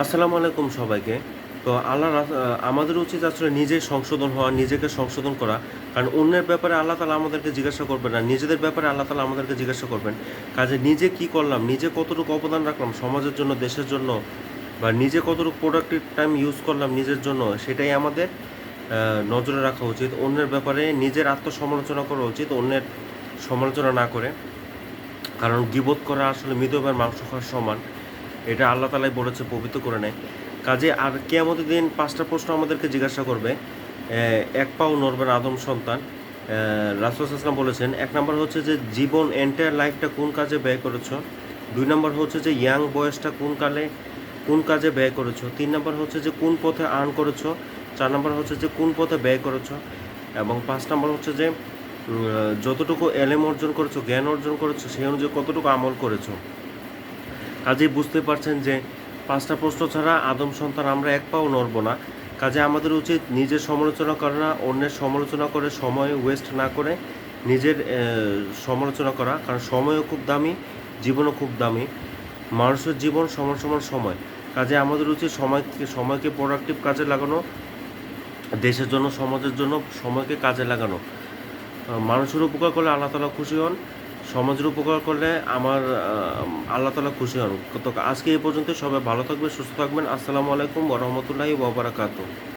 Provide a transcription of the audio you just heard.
আসসালামু আলাইকুম সবাইকে। তো আমাদের উচিত আসলে নিজেই সংশোধন হওয়া, নিজেকে সংশোধন করা। কারণ অন্যের ব্যাপারে আল্লাহ তাআলা আমাদেরকে জিজ্ঞাসা করবেন না, নিজেদের ব্যাপারে আল্লাহ তাআলা আমাদেরকে জিজ্ঞাসা করবেন। কাজে নিজে কি করলাম, নিজে কতটুকু অবদান রাখলাম সমাজের জন্য, দেশের জন্য, বা নিজে কতটুকু প্রোডাক্টিভ টাইম ইউজ করলাম নিজের জন্য, সেটাই আমাদের নজরে রাখা উচিত। অন্যের ব্যাপারে নিজের আত্মসমালোচনা করা উচিত, অন্যের সমালোচনা না করে। কারণ গীবত করা আসলে মৃতদের মাংস খাওয়ার সমান, এটা আল্লাহ তালাই বলেছে, পবিত্র করে নেয়। কাজে আর কিয়ামতের দিন 5টা প্রশ্ন আমাদেরকে জিজ্ঞাসা করবে। এক পাও নড়বে না আদম সন্তান। রাসূল সাল্লাল্লাহু বলেছেন, 1 নম্বর হচ্ছে যে জীবন এন্টায়ার লাইফটা কোন কাজে ব্যয় করেছো। 2 নম্বর হচ্ছে যে ইয়াং বয়সটা কোন কাজে ব্যয় করেছো। 3 নম্বর হচ্ছে যে কোন পথে আর্ন করেছো। 4 নম্বর হচ্ছে যে কোন পথে ব্যয় করেছো। এবং 5 নম্বর হচ্ছে যে যতটুকু এলেম অর্জন করেছো, জ্ঞান অর্জন করেছো, সেই অনুযায়ী কতটুকু আমল করেছো। কাজেই বুঝতে পারছেন যে 5টা প্রশ্ন ছাড়া আদম সন্তান আমরা এক পাও নড়ব না। কাজে আমাদের উচিত নিজের সমালোচনা করা না, অন্যের সমালোচনা করে সময় ওয়েস্ট না করে নিজের সমালোচনা করা। কারণ সময়ও খুব দামি, জীবনও খুব দামি। মানুষের জীবন সমান সমান সময়। কাজে আমাদের উচিত সময়কে প্রোডাক্টিভ কাজে লাগানো, দেশের জন্য, সমাজের জন্য সময়কে কাজে লাগানো। মানুষের উপকার করলে আল্লাহ তাআলা খুশি হন, সমাজের উপকার করলে আল্লাহ তাআলা খুশি হন। তো আজকে এই পর্যন্ত, সবাই ভালো থাকবেন, সুস্থ থাকবেন। আসসালামু আলাইকুম ওয়া রাহমাতুল্লাহি ওয়া বারাকাতুহু।